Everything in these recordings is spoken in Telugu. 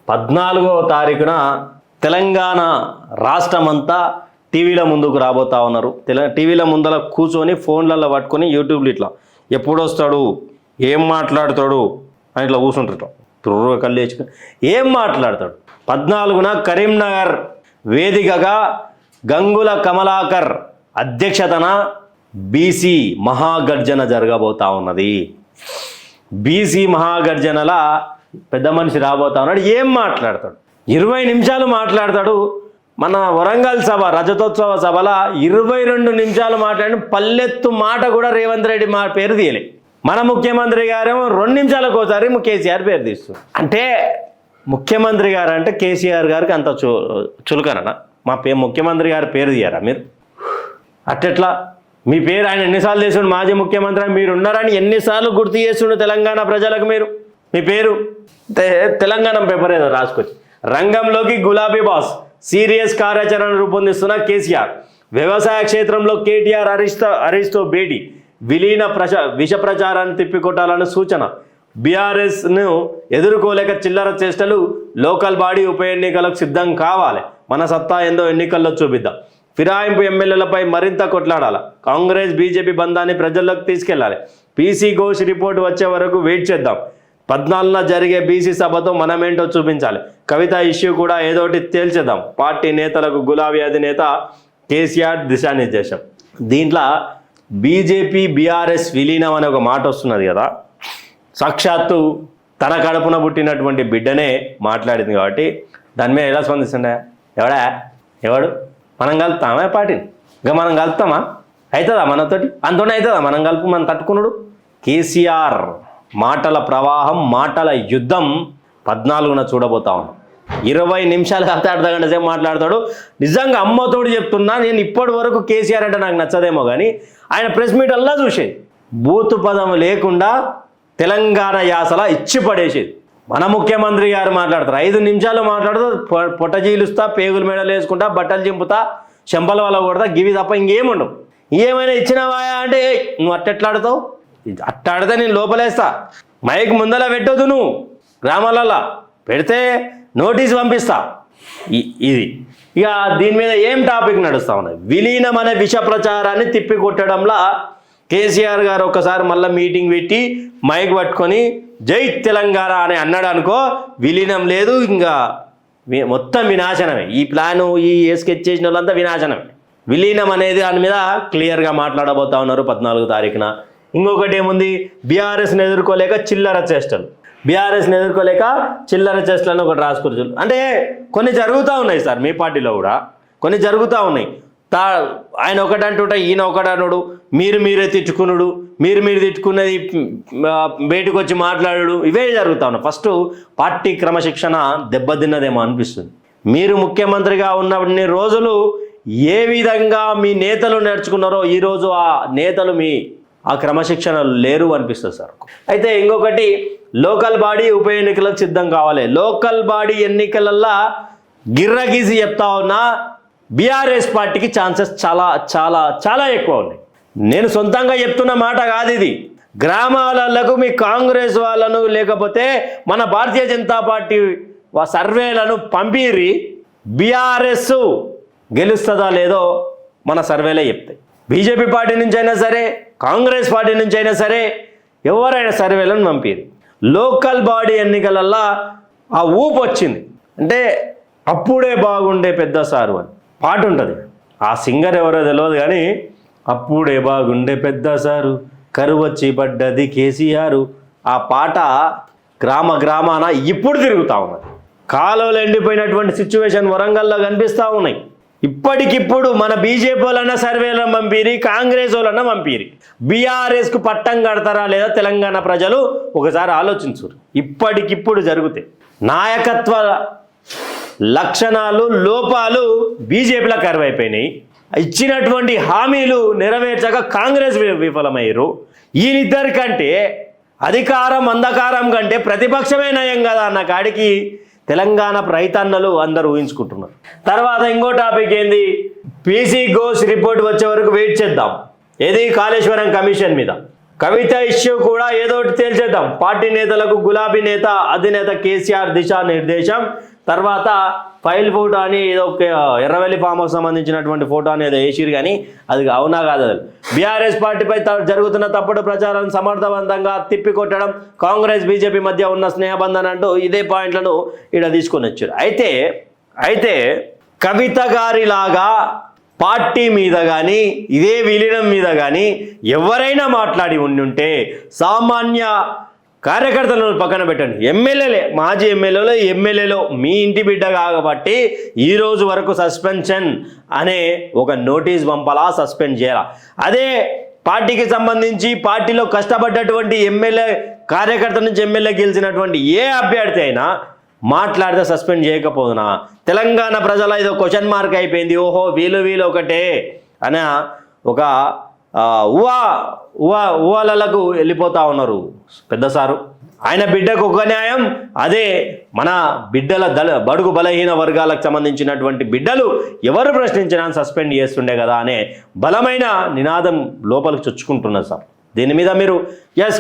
14వ తారీఖున తెలంగాణ రాష్ట్రమంతా టీవీల ముందుకు రాబోతా ఉన్నారు. టీవీల ముందర కూర్చొని ఫోన్లలో పట్టుకొని యూట్యూబ్లో ఇట్లా ఎప్పుడు వస్తాడు, ఏం మాట్లాడతాడు అని ఇట్లా కూర్చుంటారు. తుర్రుగా కళ్ళేసుకొని ఏం మాట్లాడతాడు. 14న కరీంనగర్ వేదికగా గంగుల కమలాకర్ అధ్యక్షతన బీసీ మహాగర్జన జరగబోతా ఉన్నది. బీసీ మహాగర్జనల పెద్ద మనిషి రాబోతా ఉన్నాడు. ఏం మాట్లాడతాడు? 20 నిమిషాలు మాట్లాడతాడు. మన వరంగల్ సభ రజతోత్సవ సభలో 22 నిమిషాలు మాట్లాడిన పల్లెత్తు మాట కూడా రేవంత్ రెడ్డి మా పేరు తీయలే. మన ముఖ్యమంత్రి గారేమో 2 నిమిషాలకు ఒకసారి కేసీఆర్ పేరు తీస్తుంది. అంటే ముఖ్యమంత్రి గారు అంటే కేసీఆర్ గారికి అంత చులకననా? మా ముఖ్యమంత్రి గారి పేరు తీయారా మీరు? అట్టెట్లా మీ పేరు ఆయన ఎన్నిసార్లు చేస్తుండు? మాజీ ముఖ్యమంత్రి మీరు ఉన్నారని ఎన్నిసార్లు గుర్తు చేస్తుండు తెలంగాణ ప్రజలకు మీరు? మీ పేరు తెలంగాణ పేపర్ ఏదో రాసుకొచ్చి రంగంలోకి గులాబీ బాస్ సీరియస్ కార్యాచరణ రూపొందిస్తున్న కేసీఆర్, వ్యవసాయ క్షేత్రంలో కేటీఆర్ హరీష్తో భేటీ, విలీన విష ప్రచారాన్ని తిప్పికొట్టాలని సూచన, బీఆర్ఎస్ను ఎదుర్కోలేక చిల్లర చేష్టలు, లోకల్ బాడీ ఉప ఎన్నికలకు సిద్ధం కావాలి, మన సత్తా ఏందో ఎన్నికల్లో చూపిద్దాం, ఫిరాయింపు ఎమ్మెల్యేలపై మరింత కొట్లాడాలి, కాంగ్రెస్ బీజేపీ బంధాన్ని ప్రజల్లోకి తీసుకెళ్లాలి, పీసీ ఘోష్ రిపోర్ట్ వచ్చే వరకు వెయిట్ చేద్దాం, 14న జరిగే బీసీ సభతో మనమేంటో చూపించాలి, కవిత ఇష్యూ కూడా ఏదోటి తేల్చేద్దాం, పార్టీ నేతలకు గులాబీ అధినేత కేసీఆర్ దిశానిర్దేశం. దీంట్లో బీజేపీ బీఆర్ఎస్ విలీనం అనే ఒక మాట వస్తున్నది కదా, సాక్షాత్తు తన కడుపున పుట్టినటువంటి బిడ్డనే మాట్లాడింది కాబట్టి దాని మీద ఎలా స్పందిస్తుండే? ఎవడు మనం కలుపుతామా పార్టీని? ఇంకా మనం కలుపుతామా? అవుతుందా మనతోటి? అంతనే అవుతుందా మనం కలుపు మనం తట్టుకున్నాడు? కేసీఆర్ మాటల ప్రవాహం, మాటల యుద్ధం 14న చూడబోతా ఉన్నాం. 20 నిమిషాలు కాకపోతే అర్ధగంట సేపు మాట్లాడతాడు. నిజంగా అమ్మతోడు చెప్తున్నా, నేను ఇప్పటి వరకు కేసీఆర్ అంటే నాకు నచ్చదేమో కానీ ఆయన ప్రెస్ మీట్ అల్లా చూసేది బూతు పదం లేకుండా తెలంగాణ యాసలా ఇచ్చి పడేసేది. మన ముఖ్యమంత్రి గారు మాట్లాడతారు 5 నిమిషాలు మాట్లాడుతూ పొట్ట జీలుస్తా, పేగులు మెడలు వేసుకుంటా, బట్టలు చింపుతా, చెంపల వల్ల కొడతా, గివి తప్ప ఇంకేముండవు. ఏమైనా ఇచ్చినావా అంటే నువ్వు అట్టెట్లాడుతావు? అట్టాడితే నేను లోపలేస్తా, మైక్ ముందల పెట్టొద్దు, నువ్వు గ్రామాలలో పెడితే నోటీస్ పంపిస్తా. ఇది ఇక దీని మీద ఏం టాపిక్ నడుస్తూ ఉన్నది? విలీనం అనే విష ప్రచారాన్ని తిప్పికొట్టడంలో కేసీఆర్ గారు ఒకసారి మళ్ళీ మీటింగ్ పెట్టి మైక్ పట్టుకొని జై తెలంగాణ అని అన్నాడు అనుకో, విలీనం లేదు, ఇంకా మొత్తం వినాశనమే. ఈ ప్లాను ఈ స్కెచ్ చేసిన వాళ్ళంతా వినాశనమే. విలీనం అనేది దాని మీద క్లియర్గా మాట్లాడబోతా ఉన్నారు 14వ తారీఖున. ఇంకొకటి ఏముంది? బీఆర్ఎస్ని ఎదుర్కోలేక చిల్లర చేష్టలు, బీఆర్ఎస్ని ఎదుర్కోలేక చిల్లర చేష్టలను ఒకటి రాసుకొచ్చు. అంటే కొన్ని జరుగుతూ ఉన్నాయి సార్, మీ పార్టీలో కూడా కొన్ని జరుగుతూ ఉన్నాయి. ఆయన ఒకటి అంటుంటే ఈయన ఒకటి అనుడు, మీరే తిట్టుకునుడు, మీరు తిట్టుకున్నది బయటకు వచ్చి మాట్లాడు, ఇవే జరుగుతూ ఉన్నాయి. ఫస్ట్ పార్టీ క్రమశిక్షణ దెబ్బతిన్నదేమో అనిపిస్తుంది. మీరు ముఖ్యమంత్రిగా ఉన్నన్ని రోజులు ఏ విధంగా మీ నేతలు నేర్చుకున్నారో ఈరోజు ఆ నేతలు ఆ క్రమశిక్షణ లేరు అనిపిస్తుంది సార్. అయితే ఇంకొకటి, లోకల్ బాడీ ఉప ఎన్నికలకు సిద్ధం కావాలి. లోకల్ బాడీ ఎన్నికలల్లో గిర్రగీసి చెప్తా ఉన్నా బీఆర్ఎస్ పార్టీకి ఛాన్సెస్ చాలా చాలా చాలా ఎక్కువ ఉన్నాయి. నేను సొంతంగా చెప్తున్న మాట కాదు ఇది. గ్రామాలకు మీ కాంగ్రెస్ వాళ్ళను లేకపోతే మన భారతీయ జనతా పార్టీ సర్వేలను పంపిరి, బీఆర్ఎస్ గెలుస్తుందా లేదో మన సర్వేలే చెప్తాయి. బీజేపీ పార్టీ నుంచి అయినా సరే, కాంగ్రెస్ పార్టీ నుంచి అయినా సరే, ఎవరైనా సర్వేలను పంపిరి. లోకల్ బాడీ ఎన్నికలల్లో ఆ ఊపు వచ్చింది అంటే అప్పుడే బాగుండే పెద్ద సారు అని పాట ఉంటుంది. ఆ సింగర్ ఎవరో తెలియదు కానీ అప్పుడే బాగుండే పెద్ద సారు, కరువు వచ్చి పడ్డది కేసీఆర్, ఆ పాట గ్రామాన ఇప్పుడు తిరుగుతూ ఉన్నది. కాలువలు ఎండిపోయినటువంటి సిచ్యువేషన్ వరంగల్లో కనిపిస్తూ ఉన్నాయి. ఇప్పటికిప్పుడు మన బీజేపీ వాళ్ళన్నా సర్వేలను పంపిరి, కాంగ్రెస్ వాళ్ళన్నా పంపిరి. బీఆర్ఎస్కు పట్టం కడతారా లేదా తెలంగాణ ప్రజలు ఒకసారి ఆలోచించురు. ఇప్పటికిప్పుడు జరుగుతాయి. నాయకత్వ లక్షణాలు లోపాలు బీజేపీలో కరువైపోయినాయి. ఇచ్చినటువంటి హామీలు నెరవేర్చక కాంగ్రెస్ విఫలమయ్యారు. వీళ్ళిద్దరికంటే అధికారం అంధకారం కంటే ప్రతిపక్షమే నయం కదా అన్న కాడికి తెలంగాణ రైతన్నలు అందరూ ఊహించుకుంటున్నారు. తర్వాత ఇంకో టాపిక్ ఏంది? పీసీ ఘోష్ రిపోర్ట్ వచ్చే వరకు వెయిట్ చేద్దాం. ఏది? కాళేశ్వరం కమిషన్ మీద. కవిత ఇష్యూ కూడా ఏదో ఒకటి తేల్చేద్దాం. పార్టీ నేతలకు గులాబీ నేత అధినేత కేసీఆర్ దిశానిర్దేశం. తర్వాత ఫైల్ ఫోటో అని ఏదో ఎర్రవెల్లి ఫామ్ హౌస్ సంబంధించినటువంటి ఫోటో అనేది వేసిరు, కానీ అది అవునా కాదు. బీఆర్ఎస్ పార్టీపై జరుగుతున్న తప్పుడు ప్రచారం సమర్థవంతంగా తిప్పికొట్టడం, కాంగ్రెస్ బీజేపీ మధ్య ఉన్న స్నేహబంధన అంటూ ఇదే పాయింట్లను ఇక్కడ తీసుకొని వచ్చారు. అయితే కవిత గారిలాగా పార్టీ మీద కానీ ఇదే విలీనం మీద కానీ ఎవరైనా మాట్లాడి ఉండుంటే సామాన్య కార్యకర్తలను పక్కన పెట్టండి, ఎమ్మెల్యేలే, మాజీ ఎమ్మెల్యేలో మీ ఇంటి బిడ్డ కాబట్టి ఈరోజు వరకు సస్పెన్షన్ అనే ఒక నోటీస్ పంపాలా, సస్పెండ్ చేయాలా. అదే పార్టీకి సంబంధించి పార్టీలో కష్టపడ్డటువంటి ఎమ్మెల్యే కార్యకర్త నుంచి ఎమ్మెల్యే గెలిచినటువంటి ఏ అభ్యర్థి అయినా మాట్లాడితే సస్పెండ్ చేయకపోదునా? తెలంగాణ ప్రజల ఇదో క్వశ్చన్ మార్క్ అయిపోయింది. ఓహో వీళ్ళు ఒకటే అనే ఒక ఊహలకు వెళ్ళిపోతా ఉన్నారు పెద్ద సారు. ఆయన బిడ్డకు ఒక న్యాయం, అదే మన బిడ్డల బడుగు బలహీన వర్గాలకు సంబంధించినటువంటి బిడ్డలు ఎవరు ప్రశ్నించినా సస్పెండ్ చేస్తుండే కదా అనే బలమైన నినాదం లోపలికి చొచ్చుకుంటున్నారు సార్. దీని మీద మీరు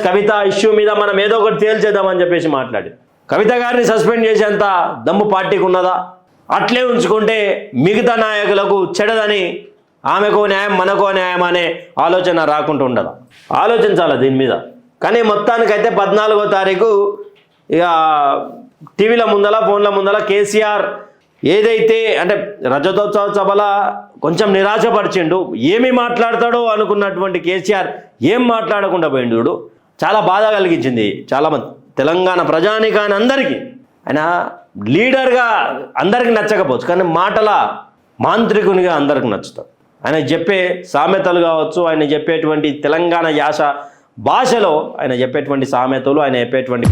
కవిత ఇష్యూ మీద మనం ఏదో ఒకటి తేల్చేద్దామని చెప్పేసి మాట్లాడి కవిత గారిని సస్పెండ్ చేసేంత దమ్ము పార్టీకి ఉన్నదా? అట్లే ఉంచుకుంటే మిగతా నాయకులకు చెడదని, ఆమెకో న్యాయం మనకో న్యాయం అనే ఆలోచన రాకుండా ఉండదా? ఆలోచించాలి దీని మీద. కానీ మొత్తానికైతే 14వ తారీఖు ఇక టీవీల ముందల ఫోన్ల ముందల కేసీఆర్ ఏదైతే అంటే రజతోత్సవ సభల కొంచెం నిరాశపరిచిండు, ఏమి మాట్లాడతాడో అనుకున్నటువంటి కేసీఆర్ ఏం మాట్లాడకుండా పోయిండు. చాలా బాధ కలిగించింది చాలామంది తెలంగాణ ప్రజానికాని అందరికీ. ఆయన లీడర్గా అందరికి నచ్చకపోవచ్చు, కానీ మాటల మాంత్రికునిగా అందరికి నచ్చుతాడు. ఆయన చెప్పే సామెతలు కావచ్చు, ఆయన చెప్పేటువంటి తెలంగాణ భాషలో ఆయన చెప్పేటువంటి సామెతలు, ఆయన చెప్పేటువంటి